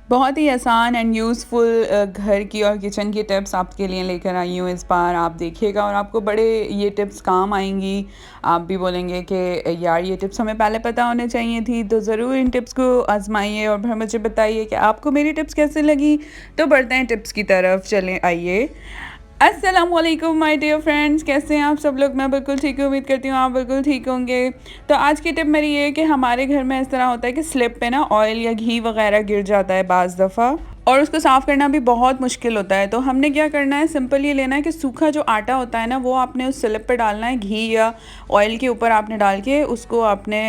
बहुत ही आसान and useful घर की और किचन की टिप्स आपके लिए लेकर आई हूँ इस बार। आप देखिएगा और आपको बड़े ये टिप्स काम आएंगी। आप भी बोलेंगे कि यार ये टिप्स हमें पहले पता होने चाहिए थी। तो ज़रूर इन टिप्स को आजमाइए और फिर मुझे बताइए कि आपको मेरी टिप्स कैसे लगी। तो बढ़ते हैं टिप्स की तरफ, चलें आइए। अस्सलामुअलैकुम माय डियर फ्रेंड्स, कैसे हैं आप सब लोग। मैं बिल्कुल ठीक हूँ, उम्मीद करती हूँ आप बिल्कुल ठीक होंगे। तो आज की टिप मेरी ये है कि हमारे घर में इस तरह होता है कि स्लिप पे ना ऑयल या घी वगैरह गिर जाता है बाज़ दफ़ा, और उसको साफ़ करना भी बहुत मुश्किल होता है। तो हमने क्या करना है, सिंपल ये लेना है कि सूखा जो आटा होता है ना, वो आपने उस स्लिप पे डालना है। घी या ऑयल के ऊपर आपने डाल के उसको आपने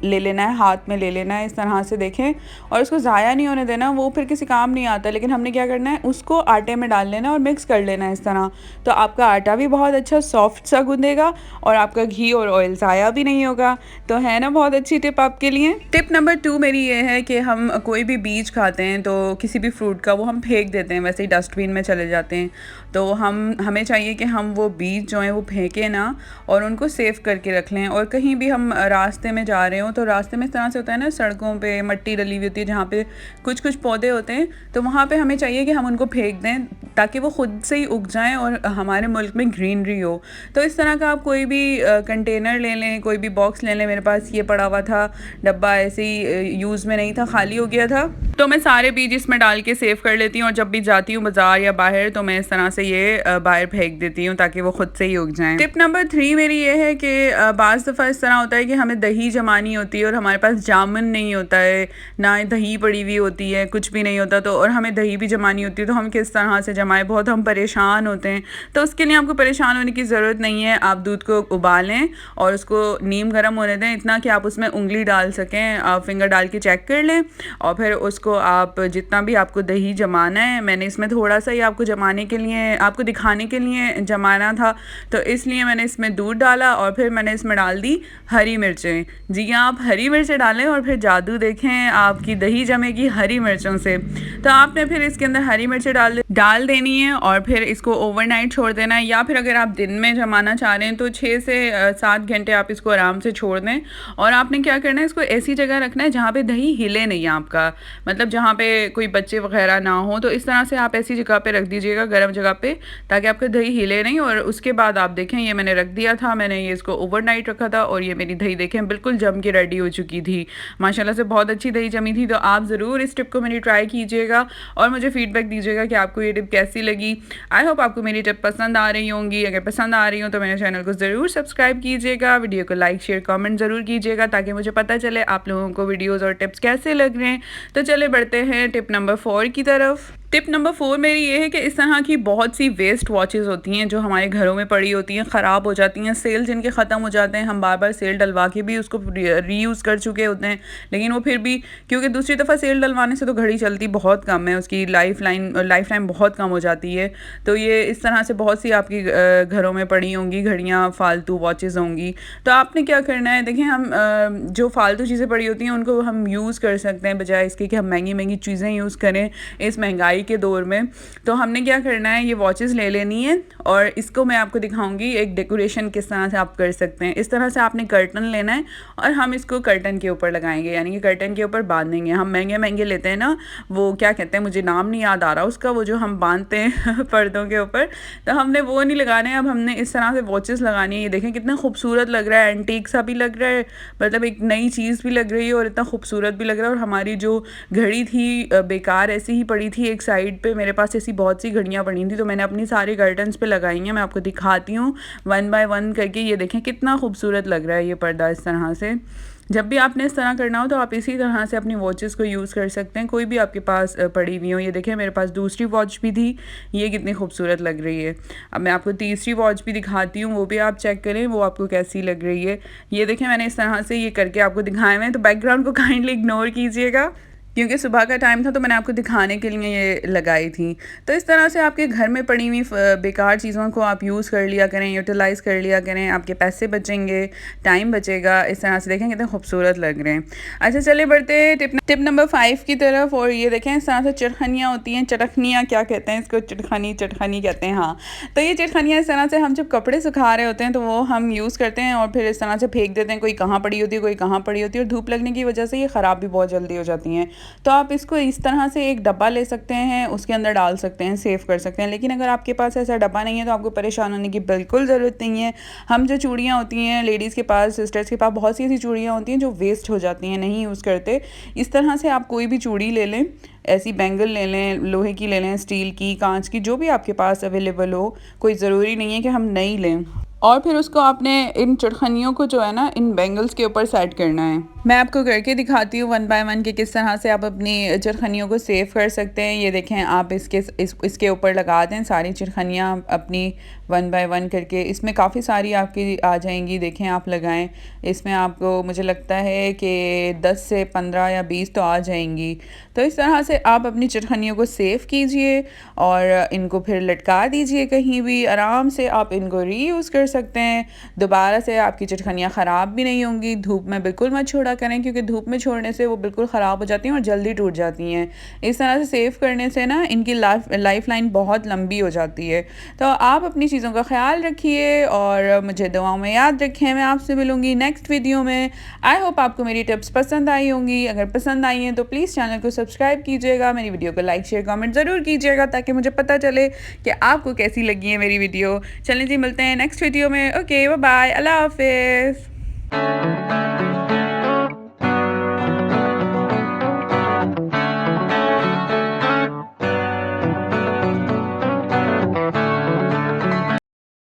ले लेना है, हाथ में ले लेना है इस तरह से, देखें। और उसको ज़ाया नहीं होने देना, वो फिर किसी काम नहीं आता। लेकिन हमने क्या करना है, उसको आटे में डाल लेना और मिक्स कर लेना है इस तरह। तो आपका आटा भी बहुत अच्छा सॉफ्ट सा गूंदेगा और आपका घी और ऑयल ज़ाया भी नहीं होगा। तो है ना बहुत अच्छी टिप आपके लिए। टिप नंबर 2 मेरी ये है कि हम कोई भी बीज खाते हैं तो किसी भी फ्रूट का, वो हम फेंक देते हैं, वैसे ही डस्टबिन में चले जाते हैं। तो हमें चाहिए कि हम वो बीज जो हैं वो फेंकें ना, और उनको सेव करके रख लें। और कहीं भी हम रास्ते में जा रहे हो तो रास्ते में इस तरह से होता है ना, सड़कों पे मट्टी डली हुई होती है जहाँ पे कुछ कुछ पौधे होते हैं, तो वहाँ पे हमें चाहिए कि हम उनको फेंक दें ताकि वो खुद से ही उग जाएं और हमारे मुल्क में ग्रीनरी हो। तो इस तरह का आप कोई भी कंटेनर ले लें, कोई भी बॉक्स ले लें। मेरे पास ये पड़ा हुआ था डब्बा, ऐसे ही यूज़ में नहीं था, खाली हो गया था। तो मैं सारे बीज इसमें डाल के सेव कर लेती हूँ, और जब भी जाती हूँ बाज़ार या बाहर तो मैं इस तरह से ये बाहर फेंक देती हूँ ताकि वो खुद से ही उग जाएं। टिप नंबर 3 मेरी ये है कि बाज़ दफ़ा इस तरह होता है कि हमें दही जमानी होती है और हमारे पास जामुन नहीं होता है, ना दही पड़ी हुई होती है, कुछ भी नहीं होता। तो और हमें दही भी जमानी होती है, तो हम किस तरह से जमाएं, बहुत हम परेशान होते हैं। तो उसके लिए आपको परेशान होने की ज़रूरत नहीं है। आप दूध को उबालें और उसको नीम गर्म होने दें, इतना कि आप उसमें उंगली डाल सकें। आप फिंगर डाल के चेक कर लें, और फिर उसको आप जितना भी आपको दही जमाना है, मैंने इसमें थोड़ा सा ही आपको जमाने के लिए, आपको दिखाने के लिए जमाना था, तो इसलिए मैंने इसमें दूध डाला। और फिर मैंने इसमें डाल दी हरी मिर्चें। जी हाँ, आप हरी मिर्चें डालें और फिर जादू देखें, आपकी दही जमेगी हरी मिर्चों से। तो आपने फिर इसके अंदर हरी मिर्चें डाल देनी है और फिर इसको ओवरनाइट छोड़ देना है। या फिर अगर आप दिन में जमाना चाह रहे हैं तो 6 से 7 घंटे आप इसको आराम से छोड़ दें। और आपने क्या करना है, इसको ऐसी जगह रखना है जहाँ पे दही हिले नहीं आपका, मतलब जहाँ पे कोई बच्चे वगैरह ना हो। तो इस तरह से आप ऐसी जगह पे रख दीजिएगा, गर्म जगह पे, ताकि आपका दही हिले नहीं। और उसके बाद आप देखें, ये मैंने रख दिया था, मैंने ये इसको ओवरनाइट रखा था, और ये मेरी दही देखें बिल्कुल जम के रेडी हो चुकी थी। माशाल्लाह से बहुत अच्छी दही जमी थी। तो आप ज़रूर इस टिप को मेरी ट्राई कीजिएगा और मुझे फीडबैक दीजिएगा कि आपको ये टिप कैसी लगी। आई होप आपको मेरी टिप पसंद आ रही होंगी। अगर पसंद आ रही हो तो मेरे चैनल को ज़रूर सब्सक्राइब कीजिएगा, वीडियो को लाइक शेयर कमेंट ज़रूर कीजिएगा, ताकि मुझे पता चले आप लोगों को वीडियोज़ और टिप्स कैसे लग रहे हैं। तो चले बढ़ते हैं टिप नंबर 4 की तरफ। टिप नंबर 4 मेरी ये है कि इस तरह की बहुत सी वेस्ट वॉचेस होती हैं जो हमारे घरों में पड़ी होती हैं, ख़राब हो जाती हैं, सेल जिनके ख़त्म हो जाते हैं, हम बार बार सेल डलवा के भी उसको रीयूज़ कर चुके होते हैं, लेकिन वो फिर भी, क्योंकि दूसरी दफ़ा सेल डलवाने से तो घड़ी चलती बहुत कम है, उसकी लाइफ टाइम बहुत कम हो जाती है। तो ये इस तरह से बहुत सी आपकी घरों में पड़ी होंगी घड़ियाँ, फालतू वॉचेज़ होंगी। तो आपने क्या करना है, देखें, हम जो फालतू चीज़ें पड़ी होती हैं उनको हम यूज़ कर सकते हैं, बजाय इसके कि हम महंगी महंगी चीज़ें यूज़ करें इस महंगाई के दौर में। तो हमने क्या करना है, ये वॉचेस ले लेनी है, और इसको मैं आपको दिखाऊंगी एक डेकोरेशन किस तरह से आप कर सकते हैं। इस तरह से आपने कर्टन लेना है और हम इसको कर्टन के ऊपर लगाएंगे, यानी कि कर्टन के ऊपर बांधेंगे। हम महंगे महंगे लेते हैं ना, वो क्या कहते हैं, मुझे नाम नहीं याद आ रहा उसका, वो जो हम बांधते हैं पर्दों के ऊपर, तो हमने वो नहीं लगाने हैं। अब हमने इस तरह से वॉचेस लगानी है। ये देखें कितना खूबसूरत लग रहा है, एंटीक सा भी लग रहा है, मतलब एक नई चीज़ भी लग रही है और इतना खूबसूरत भी लग रहा है। और हमारी जो घड़ी थी बेकार ऐसी ही पड़ी थी एक साइड पे, मेरे पास ऐसी बहुत सी घड़ियाँ पड़ी थी, तो मैंने अपनी सारी कर्टन्स पे लगाई हैं। मैं आपको दिखाती हूँ 1 बाय 1 करके। ये देखें कितना खूबसूरत लग रहा है ये पर्दा इस तरह से। जब भी आपने इस तरह करना हो तो आप इसी तरह से अपनी वॉचेस को यूज़ कर सकते हैं, कोई भी आपके पास पड़ी हुई हो। ये देखें मेरे पास दूसरी वॉच भी थी, ये कितनी खूबसूरत लग रही है। अब मैं आपको तीसरी वॉच भी दिखाती हूँ, वो भी आप चेक करें वो आपको कैसी लग रही है। ये देखें मैंने इस तरह से ये करके आपको दिखाए हुए हैं, तो बैकग्राउंड को काइंडली इग्नोर कीजिएगा, क्योंकि सुबह का टाइम था तो मैंने आपको दिखाने के लिए ये लगाई थी। तो इस तरह से आपके घर में पड़ी हुई बेकार चीज़ों को आप यूज़ कर लिया करें, यूटिलाइज़ कर लिया करें, आपके पैसे बचेंगे, टाइम बचेगा। इस तरह से देखें कितने खूबसूरत लग रहे हैं। अच्छा चले बढ़ते हैं टिप नंबर 5 की तरफ। और ये देखें इस तरह से चटखनियाँ होती हैं, चटखनियाँ क्या कहते हैं इसको, चटखनी कहते हैं, हाँ। तो ये चटखनियाँ इस तरह से हम जब कपड़े सुखा रहे होते हैं तो वो हम यूज़ करते हैं और फिर इस तरह से फेंक देते हैं, कोई कहाँ पड़ी होती है कोई कहाँ पड़ी होती है, और धूप लगने की वजह से ये ख़राब भी बहुत जल्दी हो जाती हैं। तो आप इसको इस तरह से एक डब्बा ले सकते हैं, उसके अंदर डाल सकते हैं, सेव कर सकते हैं। लेकिन अगर आपके पास ऐसा डब्बा नहीं है तो आपको परेशान होने की बिल्कुल ज़रूरत नहीं है। हम जो चूड़ियाँ होती हैं लेडीज़ के पास, सिस्टर्स के पास बहुत सी ऐसी चूड़ियाँ होती हैं जो वेस्ट हो जाती हैं, नहीं यूज़ करते। इस तरह से आप कोई भी चूड़ी ले लें, ऐसी बैंगल ले लें, लोहे की ले लें, स्टील की, कांच की, जो भी आपके पास अवेलेबल हो, कोई ज़रूरी नहीं है कि हम नई लें। और फिर उसको आपने इन चुटखनियों को जो है ना इन बैंगल्स के ऊपर सेट करना है। मैं आपको करके दिखाती हूँ वन बाय वन कि किस तरह से आप अपनी चरखनियों को सेव कर सकते हैं। ये देखें, आप इसके ऊपर लगा दें सारी चरखनियाँ अपनी वन बाय वन करके। इसमें काफ़ी सारी आपकी आ जाएंगी, देखें आप लगाएं। इसमें आपको मुझे लगता है कि 10 से 15 या 20 तो आ जाएंगी। तो इस तरह से आप अपनी चरखनियों को सेव कीजिए और इनको फिर लटका दीजिए कहीं भी। आराम से आप इनको रीयूज़ कर सकते हैं। दोबारा से आपकी चटखनियाँ ख़राब भी नहीं होंगी। धूप में बिल्कुल मत छोड़ा करें, क्योंकि धूप में छोड़ने से वो बिल्कुल ख़राब हो जाती हैं और जल्दी टूट जाती हैं। इस तरह से सेव करने से ना इनकी लाइफ लाइन बहुत लंबी हो जाती है। तो आप अपनी चीज़ों का ख्याल रखिए और मुझे दुआओं में याद रखें। मैं आपसे मिलूँगी नेक्स्ट वीडियो में। आई होप आपको मेरी टिप्स पसंद आई होंगी। अगर पसंद आई हैं तो प्लीज़ चैनल को सब्सक्राइब कीजिएगा, मेरी वीडियो को लाइक शेयर कमेंट ज़रूर कीजिएगा, ताकि मुझे पता चले कि आपको कैसी लगी है मेरी वीडियो। चलें जी, मिलते हैं नेक्स्ट वीडियो में। ओके, बाय बाय, अल्लाह हाफिज़।